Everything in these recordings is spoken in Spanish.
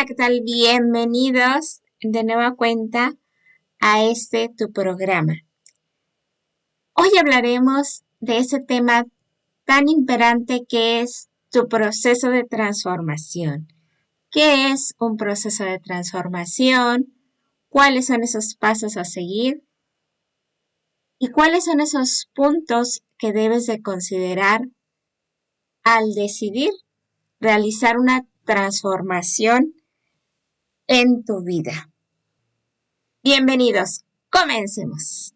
Hola, ¿qué tal? Bienvenidos de nueva cuenta a tu programa. Hoy hablaremos de ese tema tan imperante que es tu proceso de transformación. ¿Qué es un proceso de transformación? ¿Cuáles son esos pasos a seguir? ¿Y cuáles son esos puntos que debes de considerar al decidir realizar una transformación en tu vida? Bienvenidos, comencemos.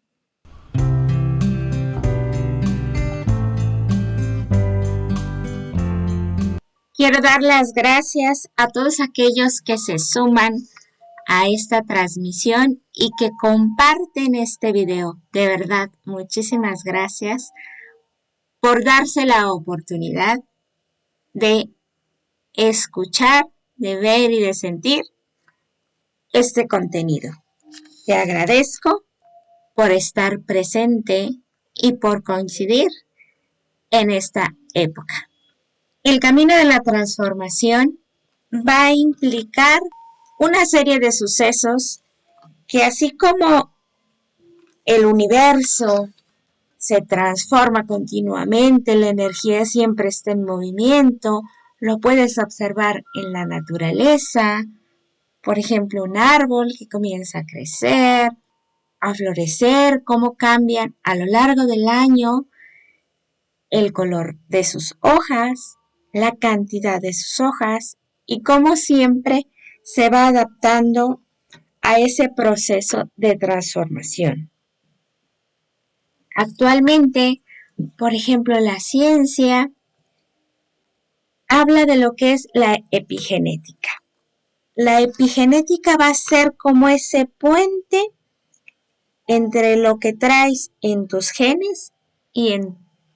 Quiero dar las gracias a todos aquellos que se suman a esta transmisión y que comparten este video. De verdad, muchísimas gracias por darse la oportunidad de escuchar, de ver y de sentir este contenido. Te agradezco por estar presente y por coincidir en esta época. El camino de la transformación va a implicar una serie de sucesos que, así como el universo se transforma continuamente, la energía siempre está en movimiento, lo puedes observar en la naturaleza, por ejemplo, un árbol que comienza a crecer, a florecer, cómo cambian a lo largo del año el color de sus hojas, la cantidad de sus hojas y cómo siempre se va adaptando a ese proceso de transformación. Actualmente, por ejemplo, la ciencia habla de lo que es la epigenética. La epigenética va a ser como ese puente entre lo que traes en tus genes y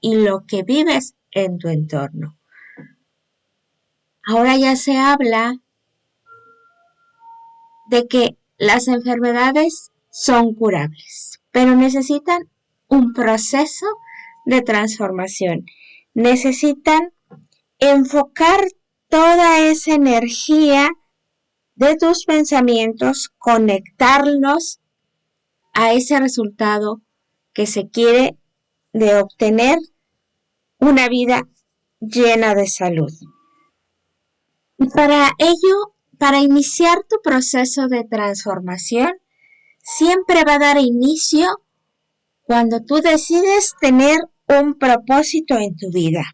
lo que vives en tu entorno. Ahora ya se habla de que las enfermedades son curables, pero necesitan un proceso de transformación. Necesitan enfocar toda esa energía de tus pensamientos, conectarlos a ese resultado que se quiere de obtener una vida llena de salud. Y para ello, para iniciar tu proceso de transformación, siempre va a dar inicio cuando tú decides tener un propósito en tu vida.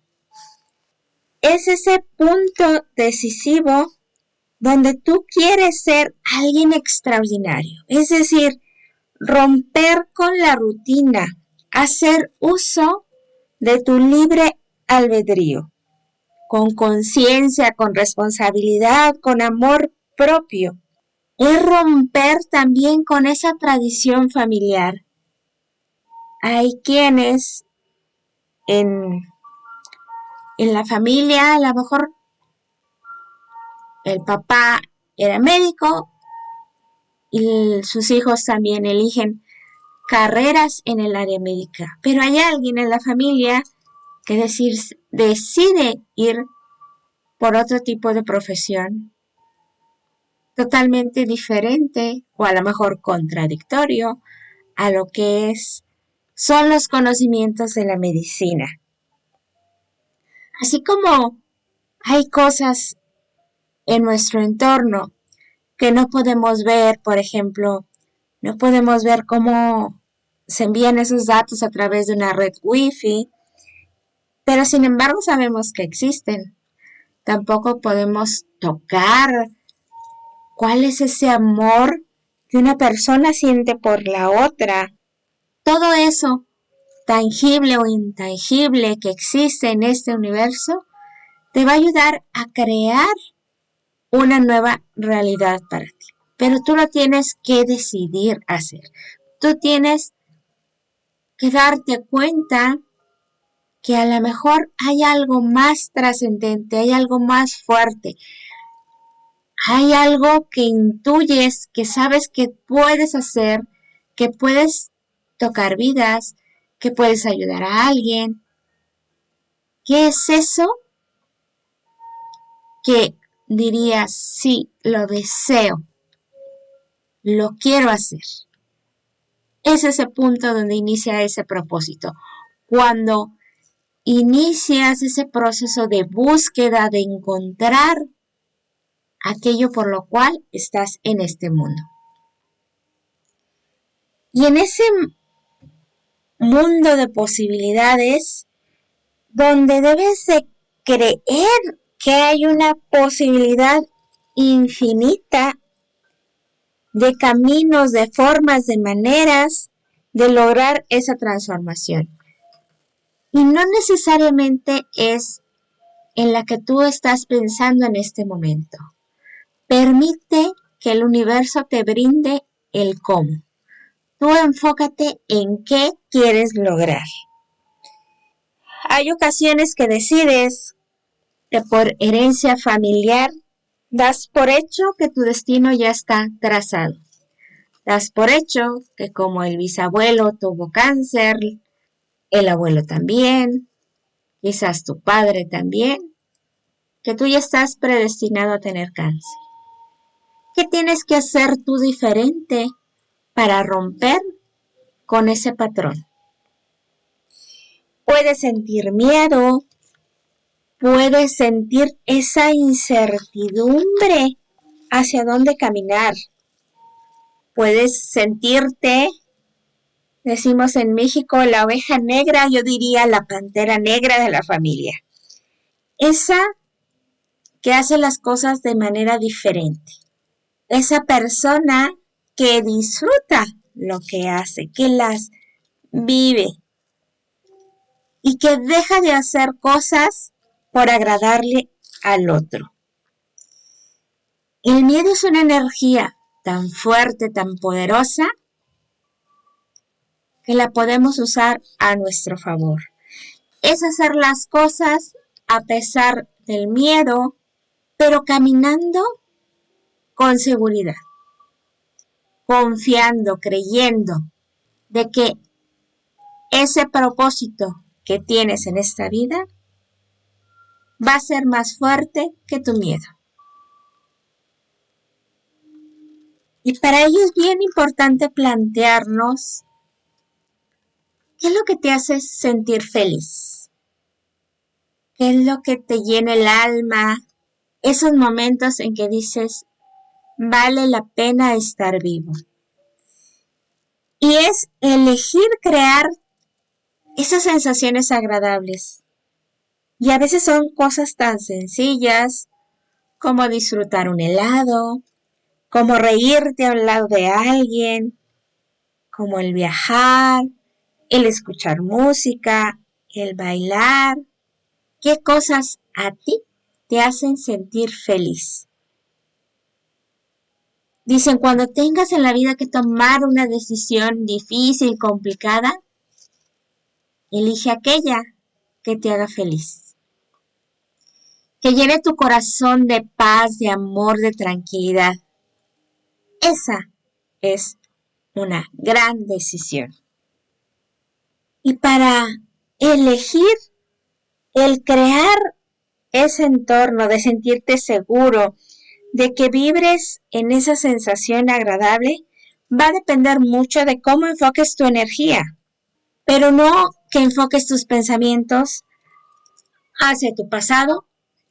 Es ese punto decisivo donde tú quieres ser alguien extraordinario, es decir, romper con la rutina, hacer uso de tu libre albedrío, con conciencia, con responsabilidad, con amor propio. Es romper también con esa tradición familiar. Hay quienes en la familia, a lo mejor el papá era médico y sus hijos también eligen carreras en el área médica, pero hay alguien en la familia que decide ir por otro tipo de profesión totalmente diferente o a lo mejor contradictorio a lo que son los conocimientos de la medicina. Así como hay cosas en nuestro entorno que no podemos ver, por ejemplo, no podemos ver cómo se envían esos datos a través de una red Wi-Fi, pero sin embargo sabemos que existen. Tampoco podemos tocar cuál es ese amor que una persona siente por la otra. Todo eso, tangible o intangible, que existe en este universo, te va a ayudar a crear una nueva realidad para ti. Pero tú lo tienes que decidir hacer. Tú tienes que darte cuenta que a lo mejor hay algo más trascendente, hay algo más fuerte, hay algo que intuyes, que sabes que puedes hacer, que puedes tocar vidas, que puedes ayudar a alguien. ¿Qué es eso que dirías, sí, lo deseo, lo quiero hacer. Es ese punto donde inicia ese propósito. Cuando inicias ese proceso de búsqueda, de encontrar aquello por lo cual estás en este mundo. Y en ese mundo de posibilidades, donde debes de creer que hay una posibilidad infinita de caminos, de formas, de maneras de lograr esa transformación. Y no necesariamente es en la que tú estás pensando en este momento. Permite que el universo te brinde el cómo. Tú enfócate en qué quieres lograr. Hay ocasiones que decides que por herencia familiar das por hecho que tu destino ya está trazado. Das por hecho que como el bisabuelo tuvo cáncer, el abuelo también, quizás tu padre también, que tú ya estás predestinado a tener cáncer. ¿Qué tienes que hacer tú diferente para romper con ese patrón? Puedes sentir miedo, puedes sentir esa incertidumbre hacia dónde caminar. Puedes sentirte, decimos en México, la oveja negra, yo diría la pantera negra de la familia. Esa que hace las cosas de manera diferente. Esa persona que disfruta lo que hace, que las vive y que deja de hacer cosas por agradarle al otro. El miedo es una energía tan fuerte, tan poderosa, que la podemos usar a nuestro favor. Es hacer las cosas a pesar del miedo, pero caminando con seguridad, confiando, creyendo de que ese propósito que tienes en esta vida va a ser más fuerte que tu miedo. Y para ello es bien importante plantearnos qué es lo que te hace sentir feliz, qué es lo que te llena el alma, esos momentos en que dices, vale la pena estar vivo. Y es elegir crear esas sensaciones agradables. Y a veces son cosas tan sencillas como disfrutar un helado, como reírte al lado de alguien, como el viajar, el escuchar música, el bailar. ¿Qué cosas a ti te hacen sentir feliz? Dicen, cuando tengas en la vida que tomar una decisión difícil, complicada, elige aquella que te haga feliz. Que llene tu corazón de paz, de amor, de tranquilidad. Esa es una gran decisión. Y para elegir el crear ese entorno de sentirte seguro, de que vibres en esa sensación agradable, va a depender mucho de cómo enfoques tu energía, pero no que enfoques tus pensamientos hacia tu pasado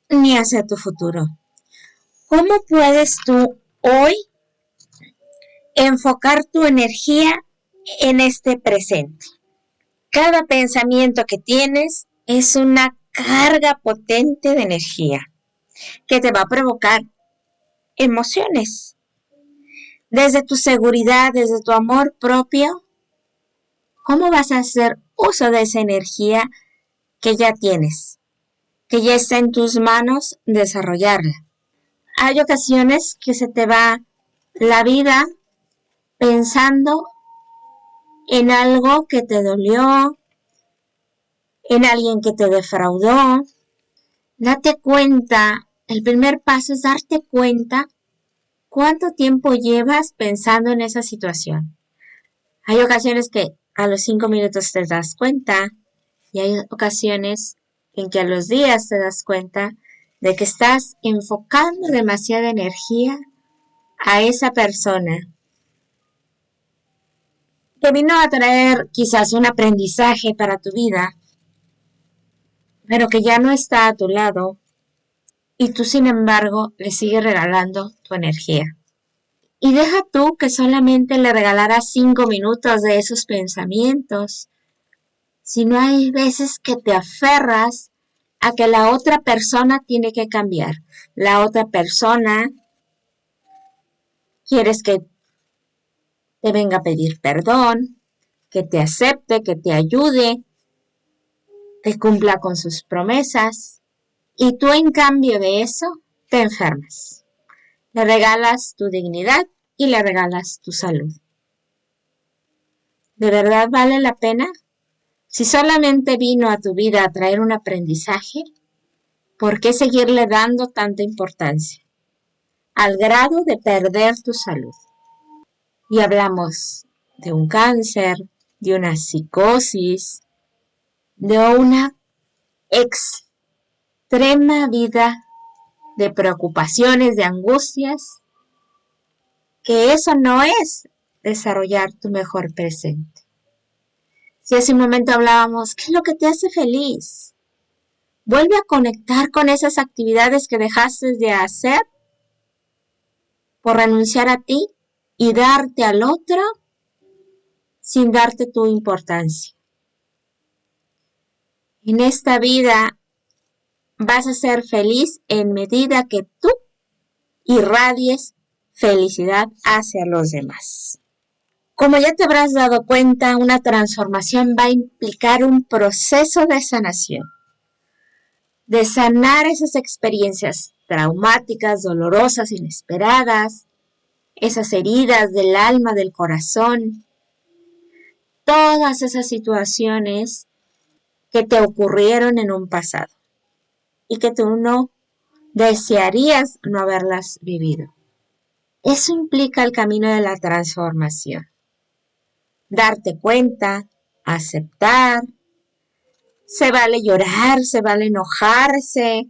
ni hacia tu futuro. ¿Cómo puedes tú hoy enfocar tu energía en este presente? Cada pensamiento que tienes es una carga potente de energía que te va a provocar emociones. Desde tu seguridad, desde tu amor propio, ¿cómo vas a hacer uso de esa energía que ya tienes? Que ya está en tus manos desarrollarla. Hay ocasiones que se te va la vida pensando en algo que te dolió, en alguien que te defraudó. Date cuenta, el primer paso es darte cuenta cuánto tiempo llevas pensando en esa situación. Hay ocasiones que a los 5 minutos te das cuenta y hay ocasiones en que a los días te das cuenta de que estás enfocando demasiada energía a esa persona que vino a traer quizás un aprendizaje para tu vida, pero que ya no está a tu lado y tú sin embargo le sigues regalando tu energía. Y deja tú que solamente le regalaras 5 minutos de esos pensamientos, sino hay veces que te aferras a que la otra persona tiene que cambiar. La otra persona quieres que te venga a pedir perdón, que te acepte, que te ayude, que cumpla con sus promesas. Y tú en cambio de eso te enfermas. Le regalas tu dignidad y le regalas tu salud. ¿De verdad vale la pena? Si solamente vino a tu vida a traer un aprendizaje, ¿por qué seguirle dando tanta importancia? Al grado de perder tu salud. Y hablamos de un cáncer, de una psicosis, de una extrema vida de preocupaciones, de angustias, que eso no es desarrollar tu mejor presente. Si hace un momento hablábamos, ¿qué es lo que te hace feliz? Vuelve a conectar con esas actividades que dejaste de hacer por renunciar a ti y darte al otro sin darte tu importancia. En esta vida vas a ser feliz en medida que tú irradies felicidad hacia los demás. Como ya te habrás dado cuenta, una transformación va a implicar un proceso de sanación, de sanar esas experiencias traumáticas, dolorosas, inesperadas, esas heridas del alma, del corazón, todas esas situaciones que te ocurrieron en un pasado y que tú no desearías no haberlas vivido. Eso implica el camino de la transformación. Darte cuenta, aceptar, se vale llorar, se vale enojarse,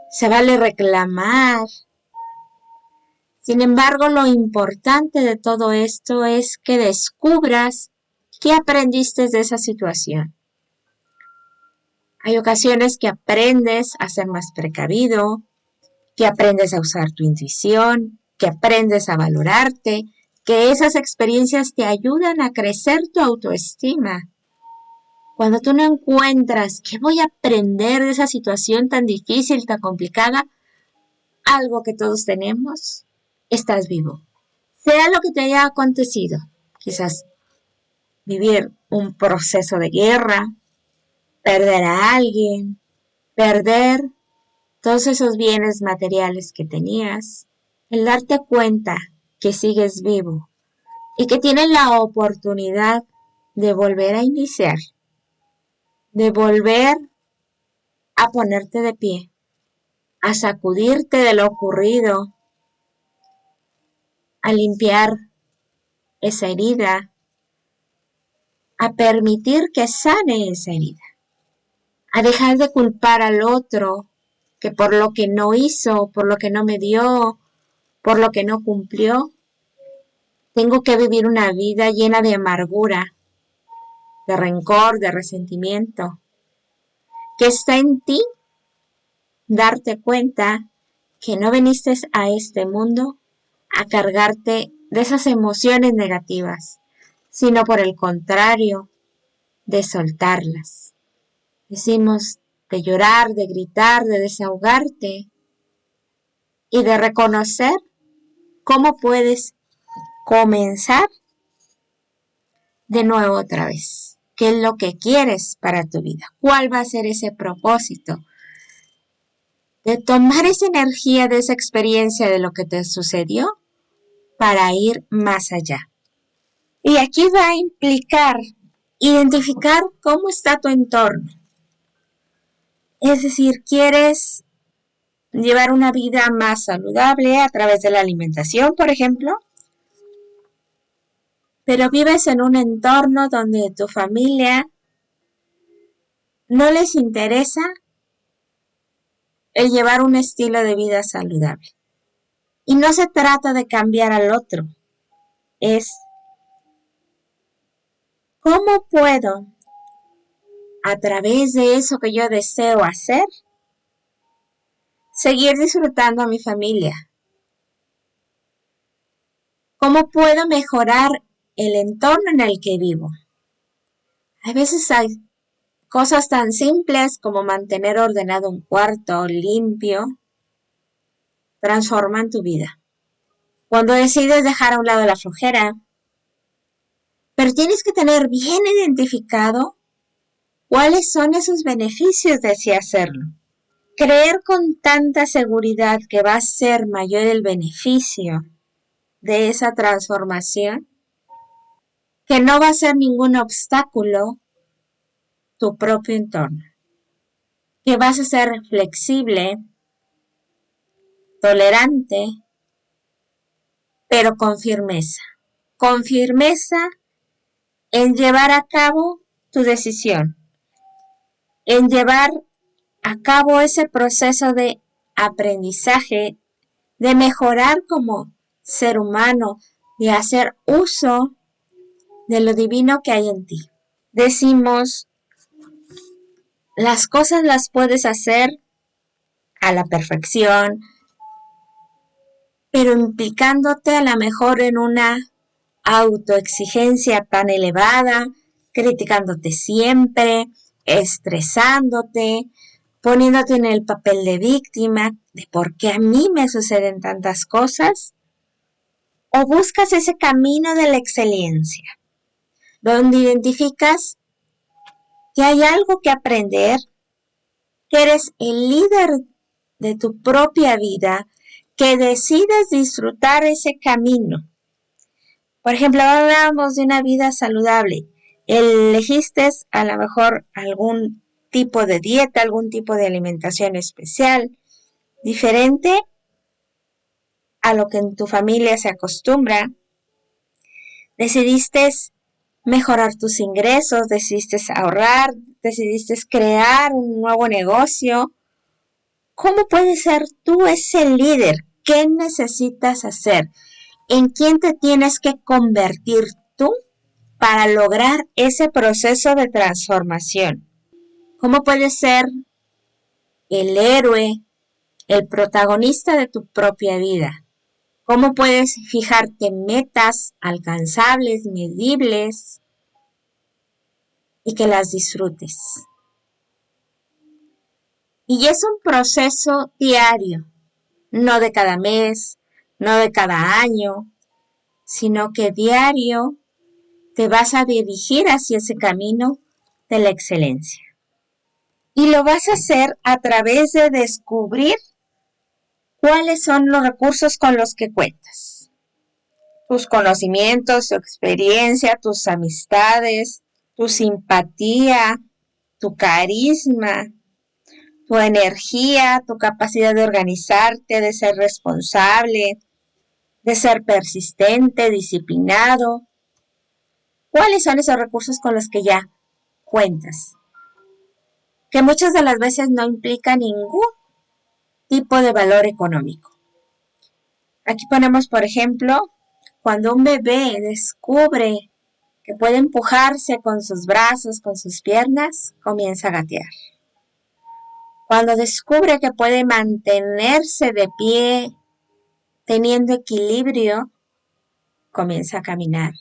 se vale reclamar. Sin embargo, lo importante de todo esto es que descubras qué aprendiste de esa situación. Hay ocasiones que aprendes a ser más precavido, que aprendes a usar tu intuición, que aprendes a valorarte, que esas experiencias te ayudan a crecer tu autoestima. Cuando tú no encuentras qué voy a aprender de esa situación tan difícil, tan complicada, algo que todos tenemos, estás vivo. Sea lo que te haya acontecido, quizás vivir un proceso de guerra, perder a alguien, perder todos esos bienes materiales que tenías, el darte cuenta que sigues vivo y que tienes la oportunidad de volver a iniciar, de volver a ponerte de pie, a sacudirte de lo ocurrido, a limpiar esa herida, a permitir que sane esa herida, a dejar de culpar al otro que por lo que no hizo, por lo que no me dio, por lo que no cumplió, tengo que vivir una vida llena de amargura, de rencor, de resentimiento, que está en ti darte cuenta que no viniste a este mundo a cargarte de esas emociones negativas, sino por el contrario, de soltarlas. Decimos de llorar, de gritar, de desahogarte y de reconocer cómo puedes comenzar de nuevo otra vez. ¿Qué es lo que quieres para tu vida? ¿Cuál va a ser ese propósito? De tomar esa energía de esa experiencia de lo que te sucedió para ir más allá. Y aquí va a implicar identificar cómo está tu entorno. Es decir, ¿quieres llevar una vida más saludable a través de la alimentación, por ejemplo? Pero vives en un entorno donde tu familia no les interesa el llevar un estilo de vida saludable. Y no se trata de cambiar al otro, es cómo puedo, a través de eso que yo deseo hacer, seguir disfrutando a mi familia. ¿Cómo puedo mejorar el entorno en el que vivo? A veces hay cosas tan simples como mantener ordenado un cuarto limpio, transforman tu vida. Cuando decides dejar a un lado la flojera, pero tienes que tener bien identificado cuáles son esos beneficios de así hacerlo. Creer con tanta seguridad que va a ser mayor el beneficio de esa transformación, que no va a ser ningún obstáculo tu propio entorno, que vas a ser flexible, tolerante, pero con firmeza en llevar a cabo tu decisión, en llevar a cabo ese proceso de aprendizaje, de mejorar como ser humano, de hacer uso de lo divino que hay en ti. Decimos, las cosas las puedes hacer a la perfección, pero implicándote a lo mejor en una autoexigencia tan elevada, criticándote siempre, estresándote, poniéndote en el papel de víctima, de por qué a mí me suceden tantas cosas, o buscas ese camino de la excelencia, donde identificas que hay algo que aprender, que eres el líder de tu propia vida, que decides disfrutar ese camino. Por ejemplo, hablábamos de una vida saludable. Elegiste a lo mejor algún tipo de dieta, algún tipo de alimentación especial, diferente a lo que en tu familia se acostumbra. Decidiste mejorar tus ingresos, decidiste ahorrar, decidiste crear un nuevo negocio. ¿Cómo puedes ser tú ese líder? ¿Qué necesitas hacer? ¿En quién te tienes que convertir tú para lograr ese proceso de transformación? ¿Cómo puedes ser el héroe, el protagonista de tu propia vida? ¿Cómo puedes fijarte metas alcanzables, medibles y que las disfrutes? Y es un proceso diario, no de cada mes, no de cada año, sino que diario te vas a dirigir hacia ese camino de la excelencia. Y lo vas a hacer a través de descubrir cuáles son los recursos con los que cuentas. Tus conocimientos, tu experiencia, tus amistades, tu simpatía, tu carisma, tu energía, tu capacidad de organizarte, de ser responsable, de ser persistente, disciplinado. ¿Cuáles son esos recursos con los que ya cuentas? Que muchas de las veces no implica ningún tipo de valor económico. Aquí ponemos, por ejemplo, cuando un bebé descubre que puede empujarse con sus brazos, con sus piernas, comienza a gatear. Cuando descubre que puede mantenerse de pie, teniendo equilibrio, comienza a caminar.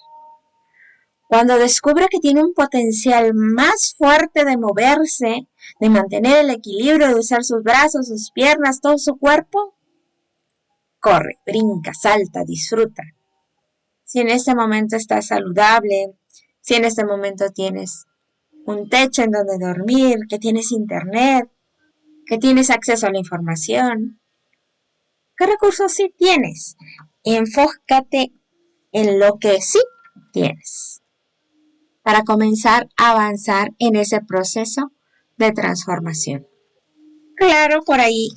Cuando descubre que tiene un potencial más fuerte de moverse, de mantener el equilibrio, de usar sus brazos, sus piernas, todo su cuerpo, corre, brinca, salta, disfruta. Si en este momento estás saludable, si en este momento tienes un techo en donde dormir, que tienes internet, que tienes acceso a la información, ¿qué recursos sí tienes? Enfócate en lo que sí tienes para comenzar a avanzar en ese proceso de transformación. Claro, por ahí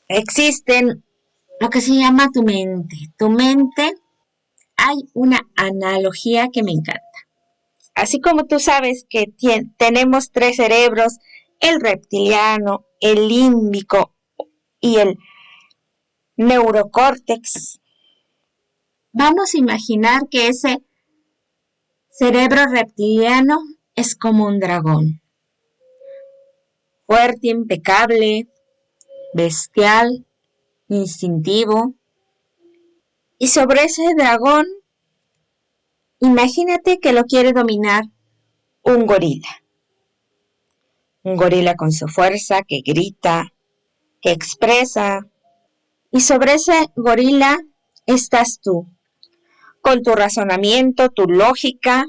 existen lo que se llama tu mente. Tu mente, hay una analogía que me encanta. Así como tú sabes que tenemos 3 cerebros, el reptiliano, el límbico y el neurocórtex, vamos a imaginar que ese cerebro reptiliano es como un dragón. Fuerte, impecable, bestial, instintivo. Y sobre ese dragón, imagínate que lo quiere dominar un gorila. Un gorila con su fuerza, que grita, que expresa. Y sobre ese gorila estás tú, con tu razonamiento, tu lógica.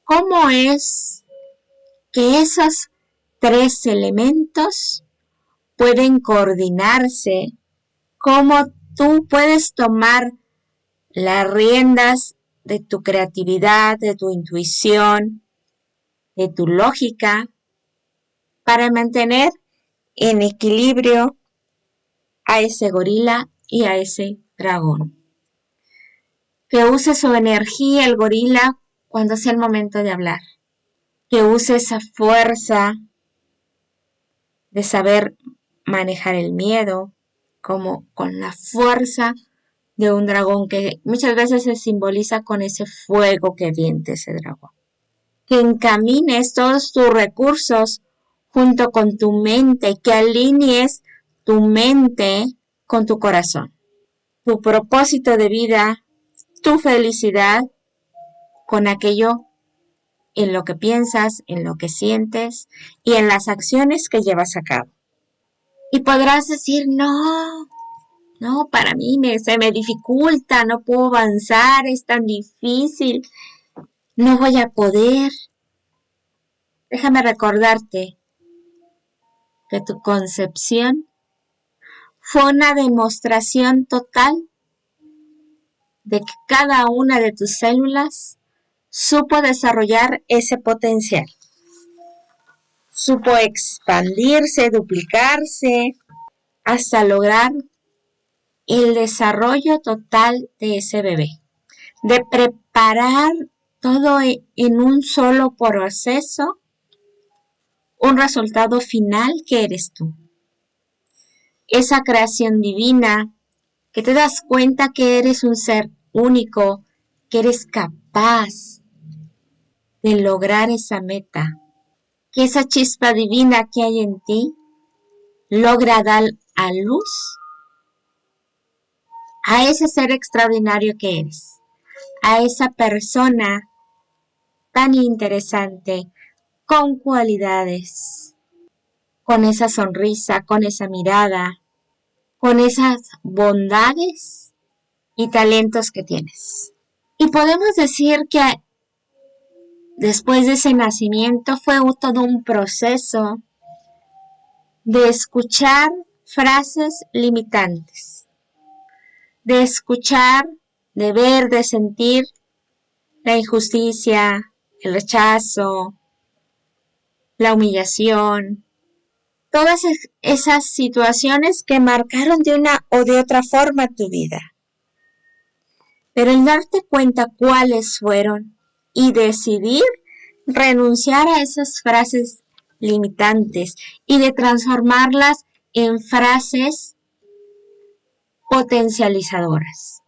¿Cómo es que esos tres elementos pueden coordinarse? ¿Cómo tú puedes tomar las riendas de tu creatividad, de tu intuición, de tu lógica, para mantener en equilibrio a ese gorila y a ese dragón? Que use su energía el gorila cuando sea el momento de hablar. Que use esa fuerza de saber manejar el miedo, como con la fuerza de un dragón que muchas veces se simboliza con ese fuego que viente ese dragón. Que encamines todos tus recursos junto con tu mente, que alinees tu mente con tu corazón, tu propósito de vida, tu felicidad con aquello en lo que piensas, en lo que sientes y en las acciones que llevas a cabo. Y podrás decir, no, para mí se me dificulta, no puedo avanzar, es tan difícil, no voy a poder. Déjame recordarte que tu concepción fue una demostración total de que cada una de tus células supo desarrollar ese potencial. Supo expandirse, duplicarse, hasta lograr el desarrollo total de ese bebé. De preparar todo en un solo proceso, un resultado final que eres tú. Esa creación divina, que te das cuenta que eres un ser único, que eres capaz de lograr esa meta, que esa chispa divina que hay en ti logra dar a luz a ese ser extraordinario que eres, a esa persona tan interesante, con cualidades, con esa sonrisa, con esa mirada, con esas bondades y talentos que tienes. Y podemos decir que después de ese nacimiento fue todo un proceso de escuchar frases limitantes, de escuchar, de ver, de sentir la injusticia, el rechazo, la humillación, todas esas situaciones que marcaron de una o de otra forma tu vida. Pero el darte cuenta cuáles fueron y decidir renunciar a esas frases limitantes y de transformarlas en frases potencializadoras.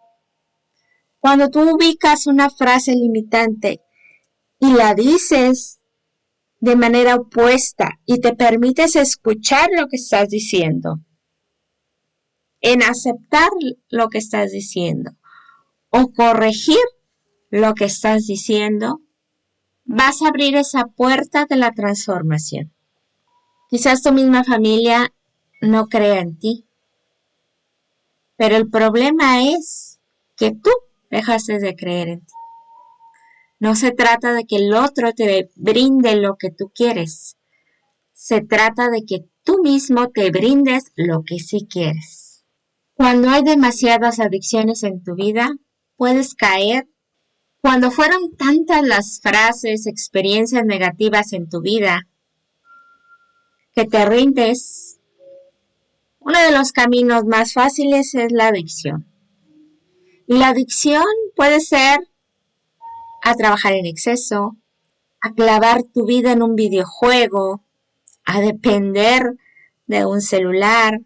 Cuando tú ubicas una frase limitante y la dices de manera opuesta y te permites escuchar lo que estás diciendo, en aceptar lo que estás diciendo o corregir lo que estás diciendo, vas a abrir esa puerta de la transformación. Quizás tu misma familia no crea en ti, pero el problema es que tú dejaste de creer en ti. No se trata de que el otro te brinde lo que tú quieres. Se trata de que tú mismo te brindes lo que sí quieres. Cuando hay demasiadas adicciones en tu vida, puedes caer. Cuando fueron tantas las frases, experiencias negativas en tu vida, que te rindes, uno de los caminos más fáciles es la adicción. Y la adicción puede ser a trabajar en exceso, a clavar tu vida en un videojuego, a depender de un celular,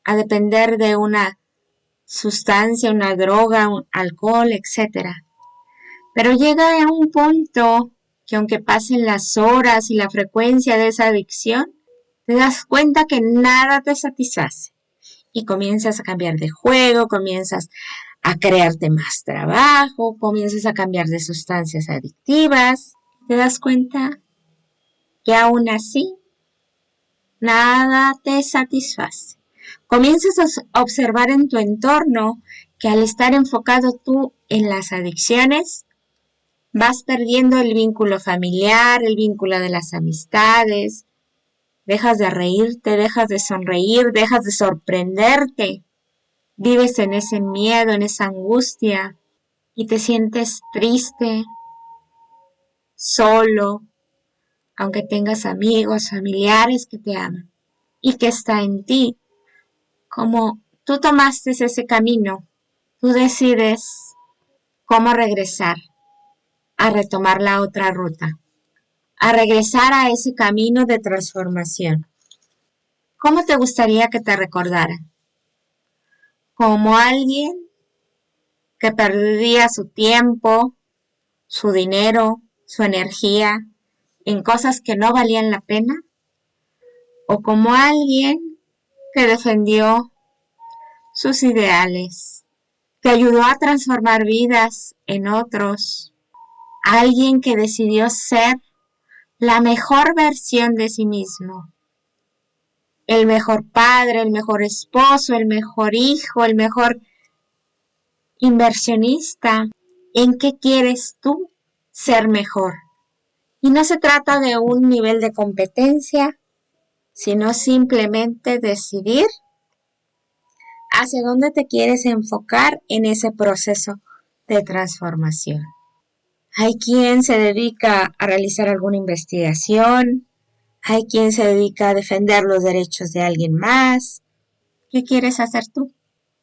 a depender de una sustancia, una droga, un alcohol, etc. Pero llega a un punto que aunque pasen las horas y la frecuencia de esa adicción, te das cuenta que nada te satisface y comienzas a cambiar de juego, comienzas a crearte más trabajo, comienzas a cambiar de sustancias adictivas, te das cuenta que aún así nada te satisface. Comienzas a observar en tu entorno que al estar enfocado tú en las adicciones, vas perdiendo el vínculo familiar, el vínculo de las amistades, dejas de reírte, dejas de sonreír, dejas de sorprenderte, vives en ese miedo, en esa angustia y te sientes triste, solo, aunque tengas amigos, familiares que te aman y que está en ti. Como tú tomaste ese camino, tú decides cómo regresar, a retomar la otra ruta, a regresar a ese camino de transformación. ¿Cómo te gustaría que te recordaran? ¿Como alguien que perdía su tiempo, su dinero, su energía en cosas que no valían la pena? ¿O como alguien que defendió sus ideales, que ayudó a transformar vidas en otros? Alguien que decidió ser la mejor versión de sí mismo, el mejor padre, el mejor esposo, el mejor hijo, el mejor inversionista. ¿En qué quieres tú ser mejor? Y no se trata de un nivel de competencia, sino simplemente decidir hacia dónde te quieres enfocar en ese proceso de transformación. Hay quien se dedica a realizar alguna investigación, hay quien se dedica a defender los derechos de alguien más. ¿Qué quieres hacer tú?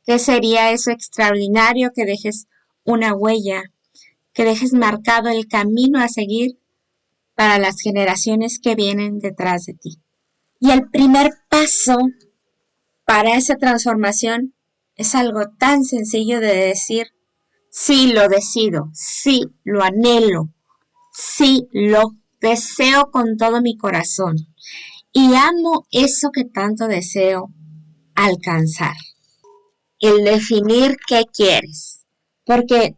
¿Qué sería eso extraordinario que dejes una huella, que dejes marcado el camino a seguir para las generaciones que vienen detrás de ti? Y el primer paso para esa transformación es algo tan sencillo de decir: sí, lo decido, sí, lo anhelo, sí, lo deseo con todo mi corazón y amo eso que tanto deseo alcanzar. El definir qué quieres, porque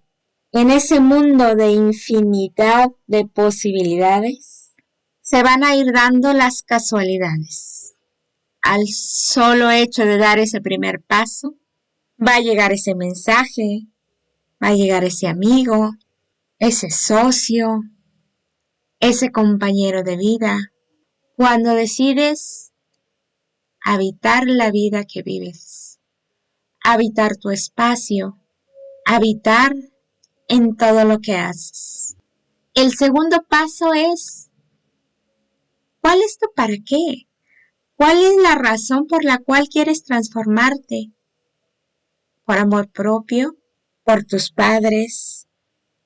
en ese mundo de infinidad de posibilidades se van a ir dando las casualidades. Al solo hecho de dar ese primer paso, va a llegar ese mensaje, va a llegar ese amigo, ese socio, ese compañero de vida. Cuando decides habitar la vida que vives, habitar tu espacio, habitar en todo lo que haces. El segundo paso es: ¿cuál es tu para qué? ¿Cuál es la razón por la cual quieres transformarte? ¿Por amor propio? ¿Por tus padres?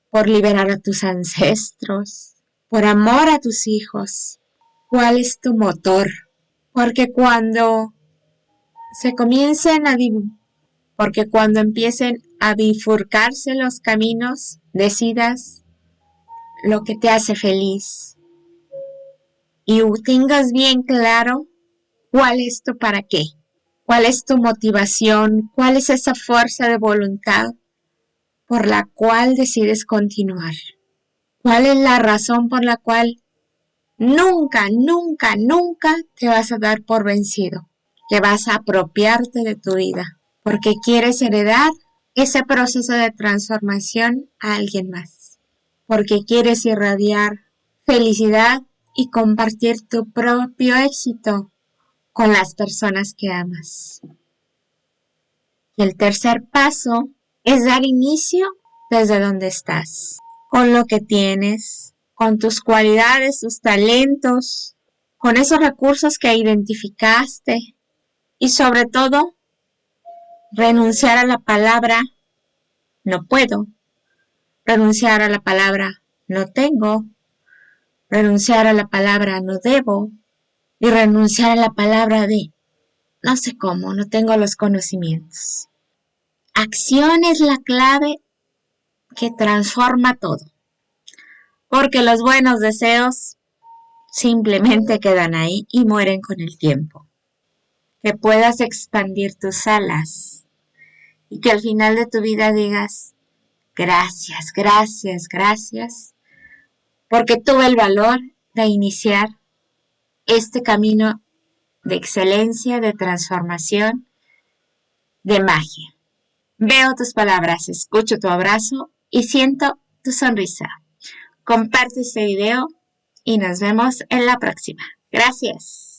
¿Por liberar a tus ancestros? ¿Por amor a tus hijos? ¿Cuál es tu motor? Porque cuando empiecen a bifurcarse los caminos, decidas lo que te hace feliz y tengas bien claro cuál es tu para qué, cuál es tu motivación, cuál es esa fuerza de voluntad por la cual decides continuar, cuál es la razón por la cual nunca, nunca, nunca te vas a dar por vencido, que vas a apropiarte de tu vida, porque quieres heredar ese proceso de transformación a alguien más, porque quieres irradiar felicidad y compartir tu propio éxito con las personas que amas. Y el tercer paso es dar inicio desde donde estás, con lo que tienes, con tus cualidades, tus talentos, con esos recursos que identificaste y sobre todo renunciar a la palabra no puedo, renunciar a la palabra no tengo, renunciar a la palabra no debo y renunciar a la palabra de no sé cómo, no tengo los conocimientos. Acción es la clave que transforma todo, porque los buenos deseos simplemente quedan ahí y mueren con el tiempo. Que puedas expandir tus alas y que al final de tu vida digas, gracias, gracias, gracias, porque tuve el valor de iniciar este camino de excelencia, de transformación, de magia. Veo tus palabras, escucho tu abrazo y siento tu sonrisa. Comparte este video y nos vemos en la próxima. Gracias.